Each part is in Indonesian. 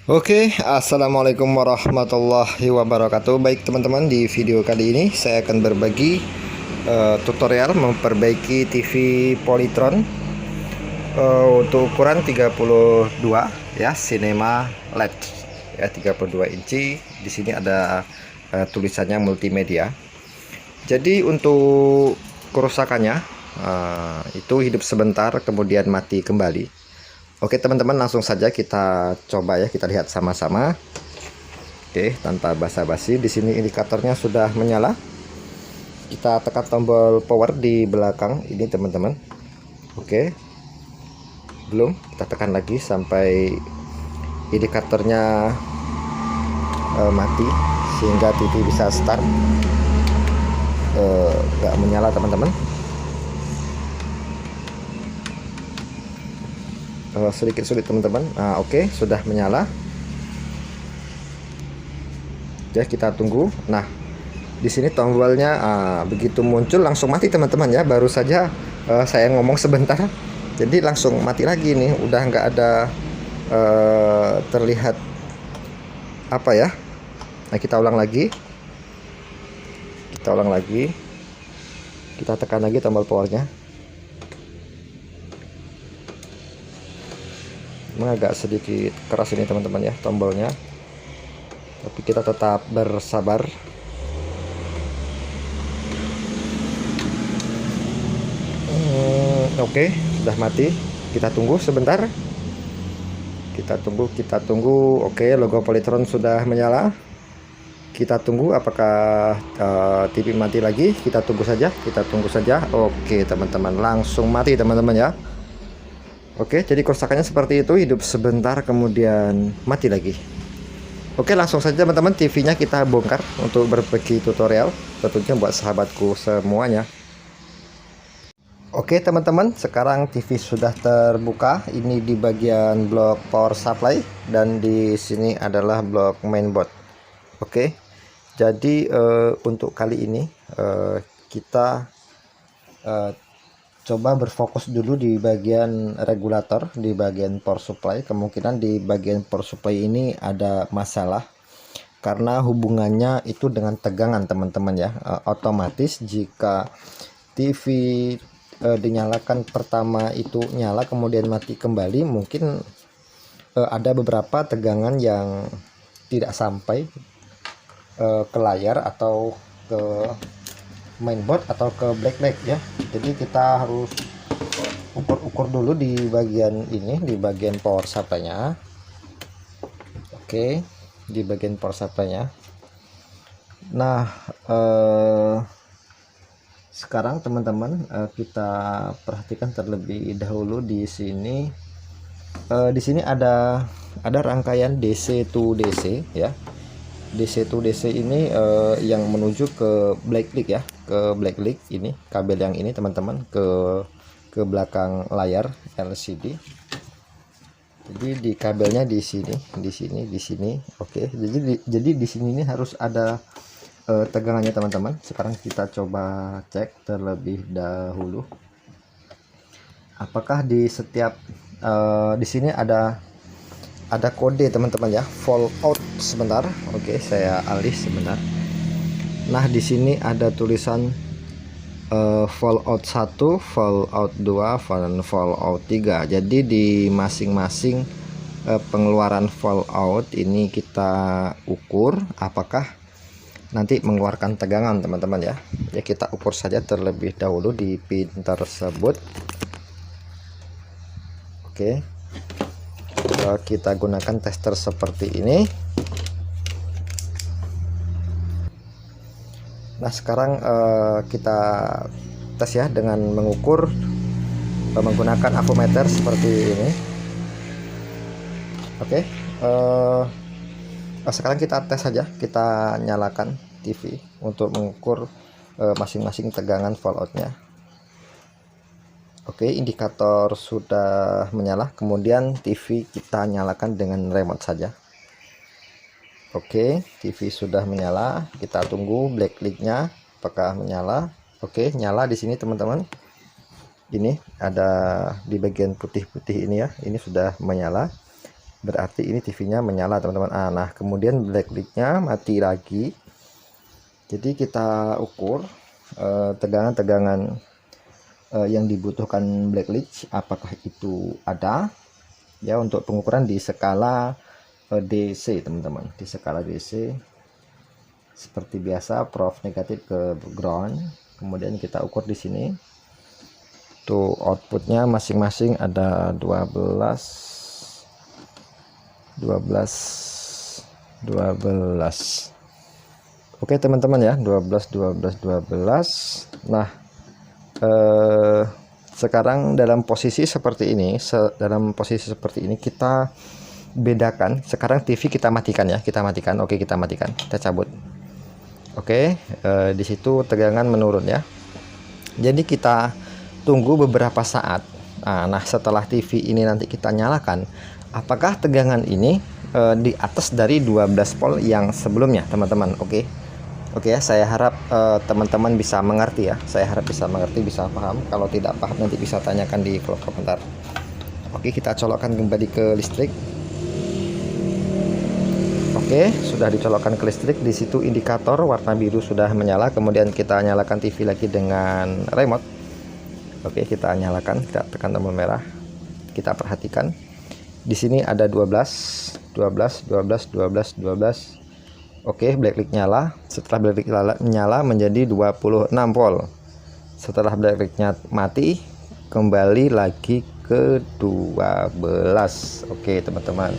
Assalamualaikum warahmatullahi wabarakatuh. Baik teman-teman, di video kali ini saya akan berbagi tutorial memperbaiki TV Polytron untuk ukuran 32 ya, Cinema LED ya, 32 inci. Di sini ada tulisannya multimedia. Jadi untuk kerusakannya itu hidup sebentar kemudian mati kembali. Oke teman-teman, langsung saja kita coba ya, kita lihat sama-sama. Oke, tanpa basa-basi, di sini indikatornya sudah menyala. Kita tekan tombol power di belakang ini teman-teman. Oke, belum, kita tekan lagi sampai indikatornya mati sehingga TV bisa start. Nggak menyala teman-teman. Sedikit sulit teman-teman. Nah, oke, sudah menyala. Ya, kita tunggu. Nah, di sini tombolnya begitu muncul langsung mati teman-teman ya. Baru saja saya ngomong sebentar, jadi langsung mati lagi nih. Udah nggak ada terlihat apa ya. Nah, kita ulang lagi. Kita tekan lagi tombol powernya. Memang agak sedikit keras ini teman-teman ya tombolnya, tapi kita tetap bersabar. Oke, sudah mati. Kita tunggu sebentar. Kita tunggu. Oke, logo Polytron sudah menyala. Kita tunggu apakah TV mati lagi. Kita tunggu saja. Oke teman-teman, langsung mati teman-teman ya. Oke, jadi kerusakannya seperti itu, hidup sebentar kemudian mati lagi. Oke, langsung saja teman-teman, TV-nya kita bongkar untuk berbagi tutorial, tentunya buat sahabatku semuanya. Oke teman-teman, sekarang TV sudah terbuka. Ini di bagian blok power supply dan di sini adalah blok mainboard. Oke, jadi untuk kali ini kita coba berfokus dulu di bagian regulator, di bagian power supply. Kemungkinan di bagian power supply ini ada masalah karena hubungannya itu dengan tegangan teman-teman ya. Otomatis jika TV dinyalakan pertama itu nyala kemudian mati kembali, mungkin ada beberapa tegangan yang tidak sampai ke layar atau ke mainboard atau ke blacklight ya. Jadi kita harus ukur-ukur dulu di bagian ini, di bagian power supply-nya. Oke, di bagian power supply-nya. Nah, sekarang teman-teman kita perhatikan terlebih dahulu di sini. Di sini ada rangkaian DC to DC ya. DC to DC ini yang menuju ke blacklight ya, ke blacklight ini kabel yang ini teman-teman, ke belakang layar LCD. Jadi di kabelnya di sini. Oke, jadi di sini ini harus ada tegangannya teman-teman. Sekarang kita coba cek terlebih dahulu apakah di setiap di sini ada kode teman-teman ya, fallout. Sebentar, oke, saya alih sebentar. Nah, di sini ada tulisan fallout 1, fallout 2, dan fallout 3. Jadi di masing-masing pengeluaran fallout ini kita ukur apakah nanti mengeluarkan tegangan teman-teman ya. Ya, kita ukur saja terlebih dahulu di pin tersebut. Oke, kita gunakan tester seperti ini. Nah, sekarang kita tes ya dengan mengukur menggunakan avometer seperti ini. Oke, sekarang kita tes saja, kita nyalakan TV untuk mengukur masing-masing tegangan falloutnya. Oke, indikator sudah menyala, kemudian TV kita nyalakan dengan remote saja. Oke, TV sudah menyala. Kita tunggu blacklight-nya apakah menyala. Oke, nyala di sini teman-teman. Ini ada di bagian putih-putih ini ya. Ini sudah menyala. berarti ini TV-nya menyala teman-teman. Nah kemudian backlight-nya mati lagi. Jadi kita ukur tegangan-tegangan yang dibutuhkan backlight, apakah itu ada ya. Untuk pengukuran di skala DC teman-teman, di skala DC seperti biasa, prof negatif ke ground. Kemudian kita ukur di sini tuh outputnya masing-masing ada 12. Oke teman-teman ya, 12. Nah sekarang dalam posisi seperti ini, kita bedakan. Sekarang TV kita matikan ya, kita matikan. Oke, kita matikan, kita cabut. Oke, di situ tegangan menurun ya. Jadi kita tunggu beberapa saat. Nah setelah TV ini nanti kita nyalakan, apakah tegangan ini di atas dari 12 volt yang sebelumnya teman-teman. Oke ya, saya harap teman-teman bisa mengerti ya. Saya harap bisa mengerti, bisa paham. Kalau tidak paham nanti bisa tanyakan di kolom komentar. Oke, kita colokkan kembali ke listrik. Oke, sudah dicolokkan ke listrik. Di situ indikator warna biru sudah menyala. Kemudian kita nyalakan TV lagi dengan remote. Oke, kita nyalakan, kita tekan tombol merah. Kita perhatikan. Di sini ada 12. Oke, backlight nyala. Setelah backlight nyala menjadi 26 volt. Setelah backlightnya mati, kembali lagi ke 12. Oke teman-teman,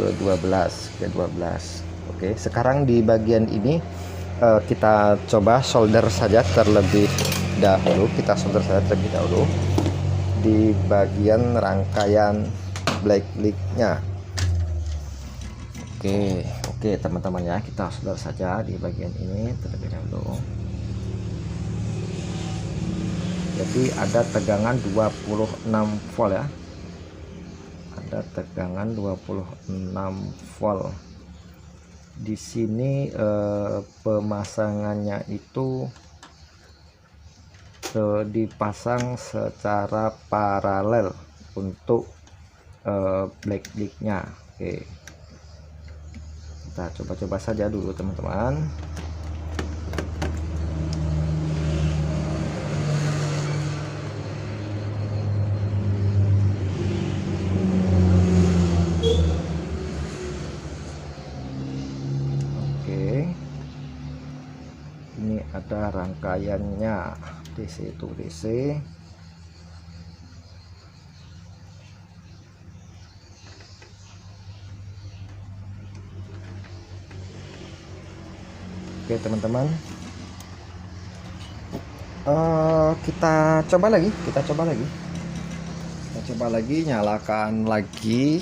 ke 12. Oke, sekarang di bagian ini kita coba solder saja terlebih dahulu. Di bagian rangkaian backlightnya. Oke teman-teman ya, kita solder saja di bagian ini terlebih dahulu. Jadi ada tegangan 26 volt ya. Ada tegangan 26 volt. Di sini pemasangannya itu dipasang secara paralel untuk backlightnya. Oke, kita coba-coba saja dulu teman-teman. Oke, ini ada rangkaiannya DC to DC. Oke teman-teman, kita coba lagi, nyalakan lagi.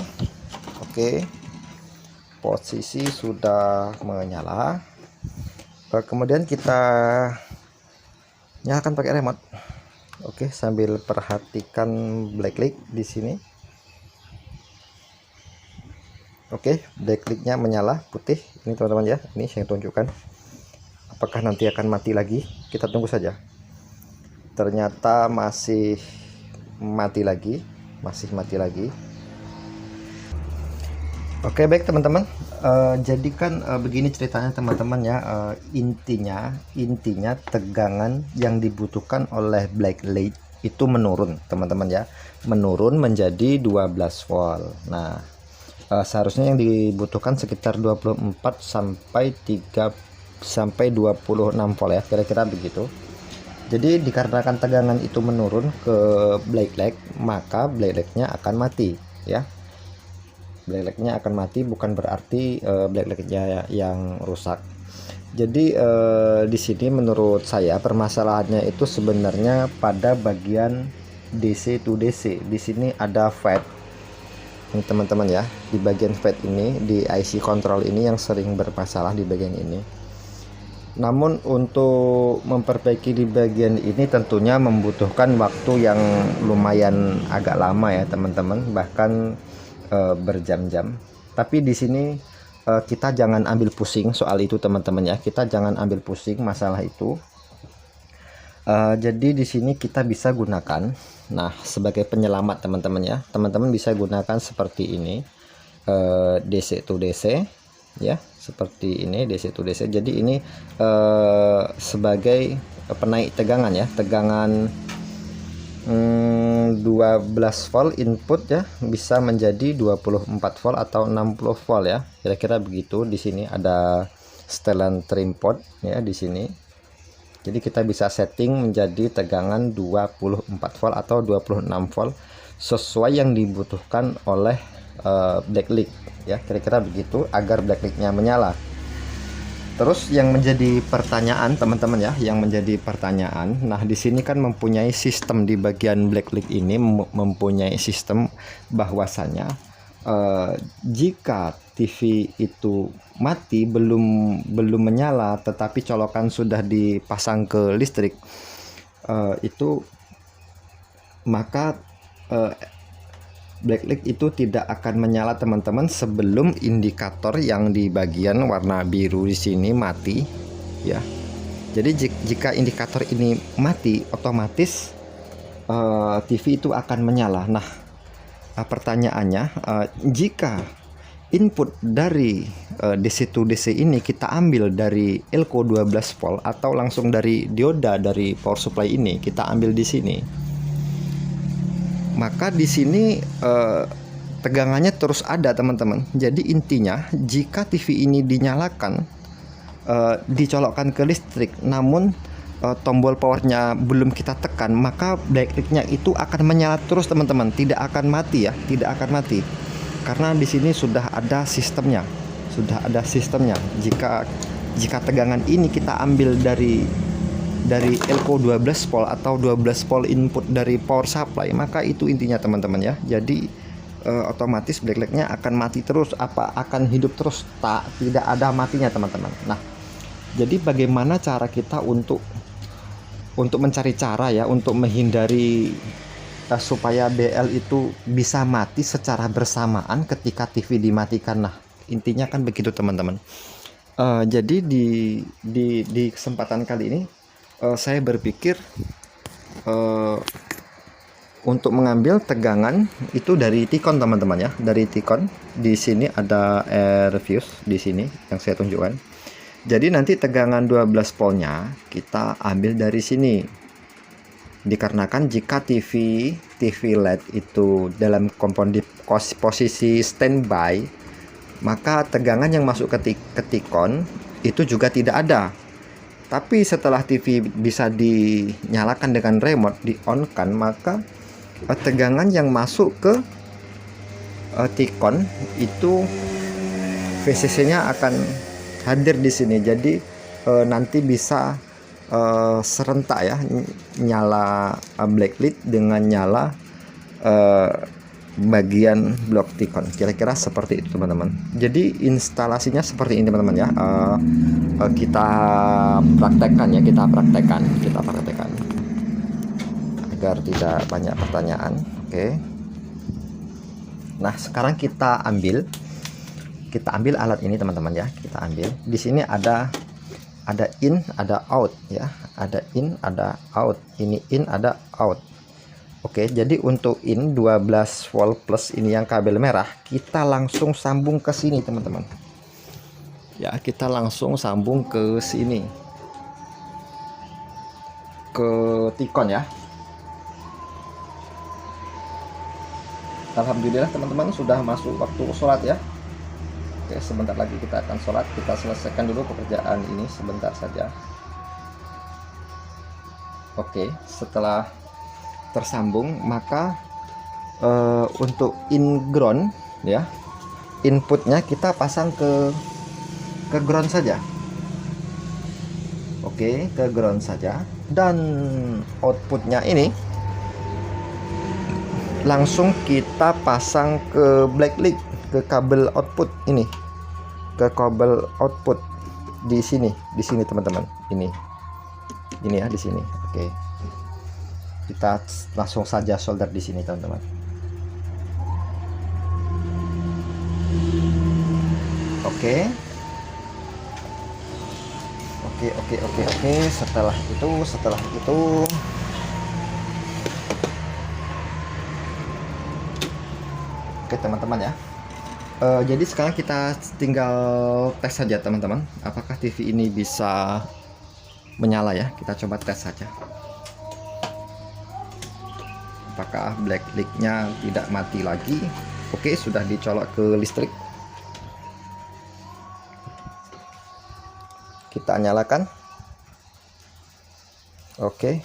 Oke, posisi sudah menyala. Kemudian kita nyalakan pakai remote. Oke, sambil perhatikan backlight di sini. Oke, backlightnya menyala putih ini teman-teman ya. Ini saya tunjukkan. Apakah nanti akan mati lagi? Kita tunggu saja. Ternyata masih mati lagi. Oke, baik teman-teman. Jadi kan begini ceritanya teman-teman ya. Intinya tegangan yang dibutuhkan oleh backlight itu menurun teman-teman ya. Menurun menjadi 12 volt. Nah, seharusnya yang dibutuhkan sekitar 24 sampai 26 volt ya, kira-kira begitu. Jadi dikarenakan tegangan itu menurun ke backlight, maka backlightnya akan mati ya. Backlightnya akan mati, bukan berarti backlightnya yang rusak. Jadi di sini menurut saya permasalahannya itu sebenarnya pada bagian DC to DC. Di sini ada FET ini teman-teman ya. Di bagian FET ini, di IC control ini yang sering bermasalah di bagian ini. Namun untuk memperbaiki di bagian ini tentunya membutuhkan waktu yang lumayan agak lama ya teman-teman, bahkan berjam-jam. Tapi di sini kita jangan ambil pusing soal itu teman-teman ya. Kita jangan ambil pusing masalah itu. Jadi di sini kita bisa gunakan, nah sebagai penyelamat teman-teman ya. Teman-teman bisa gunakan seperti ini. DC to DC ya, seperti ini DC to DC. Jadi ini sebagai penaik tegangan ya, tegangan 12 volt input ya, bisa menjadi 24 volt atau 60 volt ya, kira-kira begitu. Di sini ada setelan trim pot ya di sini. Jadi kita bisa setting menjadi tegangan 24 volt atau 26 volt sesuai yang dibutuhkan oleh backlight ya, kira-kira begitu, agar backlightnya menyala. Terus yang menjadi pertanyaan teman-teman ya, yang menjadi pertanyaan, nah di sini kan mempunyai sistem di bagian backlight ini, mempunyai sistem bahwasanya jika TV itu mati, belum menyala, tetapi colokan sudah dipasang ke listrik, itu maka backlight itu tidak akan menyala teman-teman sebelum indikator yang di bagian warna biru di sini mati ya. Jadi jika indikator ini mati, otomatis TV itu akan menyala. Nah, pertanyaannya, jika input dari DC to DC ini kita ambil dari elko 12 volt atau langsung dari dioda dari power supply ini kita ambil di sini, maka di sini tegangannya terus ada teman-teman. Jadi intinya jika TV ini dinyalakan, dicolokkan ke listrik, namun tombol powernya belum kita tekan, maka backlightnya itu akan menyala terus teman-teman, tidak akan mati ya, tidak akan mati, karena di sini sudah ada sistemnya, Jika tegangan ini kita ambil dari elko 12 volt atau 12 volt input dari power supply, maka itu intinya teman-teman ya. Jadi otomatis backlightnya akan mati terus, akan hidup terus, tidak ada matinya teman-teman. Nah, jadi bagaimana cara kita untuk mencari cara ya, untuk menghindari supaya BL itu bisa mati secara bersamaan ketika TV dimatikan. Nah, intinya kan begitu teman-teman. Jadi di kesempatan kali ini saya berpikir untuk mengambil tegangan itu dari Ticon teman-teman ya, dari Ticon. Di sini ada air fuse di sini yang saya tunjukkan. Jadi nanti tegangan 12 voltnya kita ambil dari sini. Dikarenakan jika TV LED itu dalam posisi standby, maka tegangan yang masuk ke Ticon itu juga tidak ada. Tapi setelah TV bisa dinyalakan dengan remote, di-on-kan, maka tegangan yang masuk ke Ticon itu VCC-nya akan hadir di sini. Jadi nanti bisa serentak ya, nyala backlight dengan nyala bagian blok Ticon, kira-kira seperti itu teman-teman. Jadi instalasinya seperti ini teman-teman ya. Kita praktekkan agar tidak banyak pertanyaan. Oke. Nah, sekarang kita ambil alat ini teman-teman ya. Kita ambil. Di sini ada in, ada out ya. Ada in, ada out. Ini in, ada out. Oke, jadi untuk in 12 volt plus ini yang kabel merah, kita langsung sambung ke sini teman-teman. Ya, kita langsung sambung ke sini, ke Ticon ya. Alhamdulillah teman-teman, sudah masuk waktu sholat ya. Oke, sebentar lagi kita akan sholat. Kita selesaikan dulu pekerjaan ini sebentar saja. Oke, setelah tersambung, maka untuk in ground ya, inputnya kita pasang ke ground saja. Oke, ke ground saja, dan outputnya ini langsung kita pasang ke backlight, ke kabel output ini, ke kabel output di sini teman-teman. Ini ya, di sini. Oke, kita langsung saja solder di sini teman-teman. Oke. Setelah itu oke teman-teman ya, Jadi sekarang kita tinggal tes saja teman-teman, apakah TV ini bisa menyala ya. Kita coba tes saja apakah backlight-nya tidak mati lagi. Oke, sudah dicolok ke listrik. Kita nyalakan. Oke,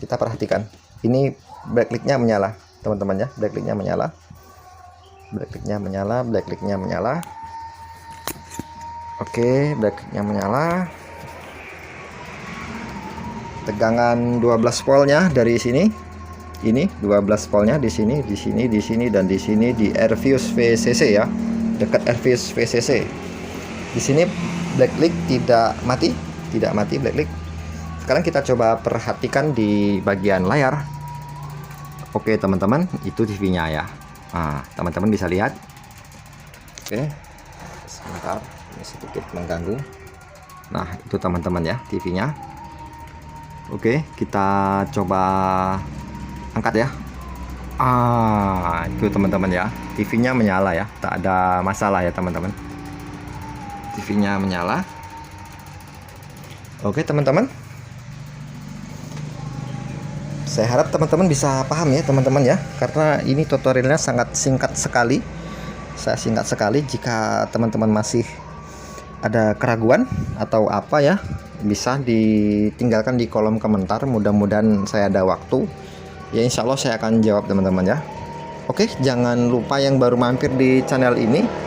kita perhatikan ini backlight-nya menyala teman-teman ya. Backlight-nya menyala, backlight-nya menyala, backlight-nya menyala. Oke, backlight-nya menyala. Tegangan 12 voltnya dari sini, ini 12 voltnya di sini, di sini, di sini, dan di sini di Airfuse VCC ya, dekat Airfuse VCC. Di sini backlight tidak mati, tidak mati backlight. Sekarang kita coba perhatikan di bagian layar. Oke teman-teman, itu TV-nya ya. Nah, teman-teman bisa lihat. Oke, sebentar, ini sedikit mengganggu. Nah, itu teman-teman ya TV-nya. Oke, kita coba angkat ya. Itu teman-teman ya, TV-nya menyala ya, tak ada masalah ya teman-teman. TV-nya menyala. Oke teman-teman, saya harap teman-teman bisa paham ya teman-teman ya, karena ini tutorialnya sangat singkat sekali. Saya singkat sekali. Jika teman-teman masih ada keraguan atau apa ya, bisa ditinggalkan di kolom komentar. Mudah-mudahan saya ada waktu ya, insya Allah saya akan jawab teman-teman ya. Oke, jangan lupa yang baru mampir di channel ini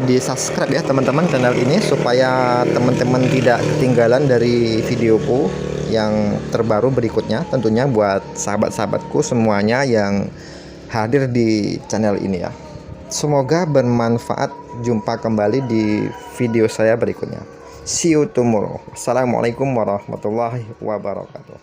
di subscribe ya teman-teman channel ini, supaya teman-teman tidak ketinggalan dari videoku yang terbaru berikutnya, tentunya buat sahabat-sahabatku semuanya yang hadir di channel ini ya. Semoga bermanfaat. Jumpa kembali di video saya berikutnya. See you tomorrow. Assalamualaikum warahmatullahi wabarakatuh.